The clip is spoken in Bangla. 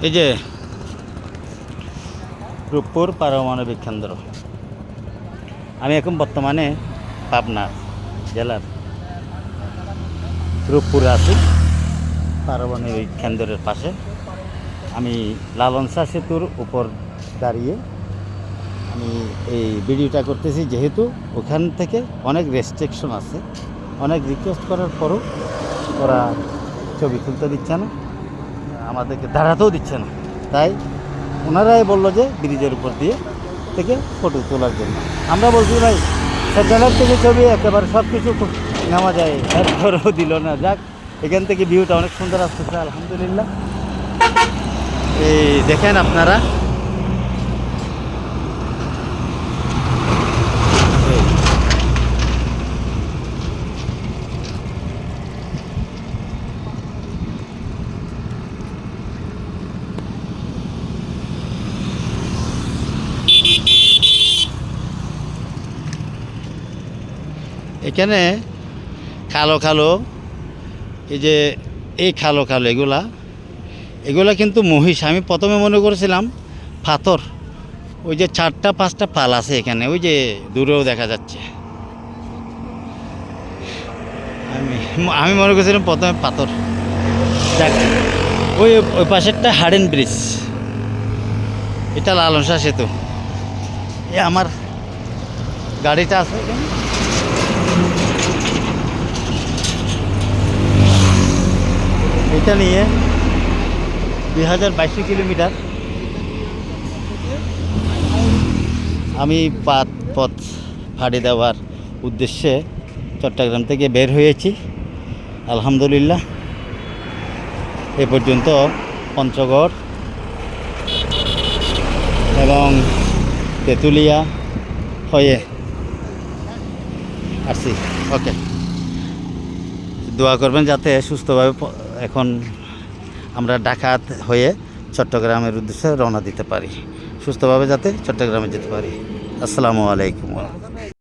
এই যে রূপপুর পারমাণবিক কেন্দ্র। আমি এখন বর্তমানে পাবনা জেলার রূপপুরে আছি, পারমাণবিক কেন্দ্রের পাশে। আমি লালন শাহ সেতুর উপর দাঁড়িয়ে আমি এই ভিডিওটা করতেছি, যেহেতু ওখান থেকে অনেক রেস্ট্রিকশন আছে। অনেক রিকোয়েস্ট করার পরও ওরা ছবি তুলতে দিচ্ছে না, আমাদেরকে দাঁড়াতেও দিচ্ছে না। তাই ওনারাই বললো যে ব্রিজের উপর দিয়ে থেকে ফটো তোলার জন্য। আমরা বলছি ভাই স্যাটেলাইট থেকে ছবি একেবারে সব কিছু নেওয়া যায়, এরপরেও দিল না। যাক, এখান থেকে ভিউটা অনেক সুন্দর আসতেছে আলহামদুলিল্লাহ। এই দেখেন আপনারা, এখানে কালো কালো এই যে এই কালো কালো এগুলা কিন্তু মহিষ। আমি প্রথমে মনে করেছিলাম পাথর। ওই যে 4-5টা পাল আছে এখানে, ওই যে দূরেও দেখা যাচ্ছে। আমি মনে করেছিলাম প্রথমে পাথর। যাক, ওই ওই পাশেরটা হার্ডেন ব্রিজ, এটা লালন শাহ সেতু। এ আমার গাড়িটা আছে এখানে। এটা নিয়ে 2022 কিলোমিটার আমি পথ ফাড়ি দেওয়ার উদ্দেশ্যে চট্টগ্রাম থেকে বের হয়েছি। আলহামদুলিল্লাহ এ পর্যন্ত পঞ্চগড় এবং তেঁতুলিয়া হয়ে আসছি। ওকে, দোয়া করবেন যাতে সুস্থভাবে এখন আমরা ঢাকা হয়ে চট্টগ্রামের উদ্দেশ্যে রওনা দিতে পারি, সুস্থভাবে যাতে চট্টগ্রামে যেতে পারি। আসসালামু আলাইকুম।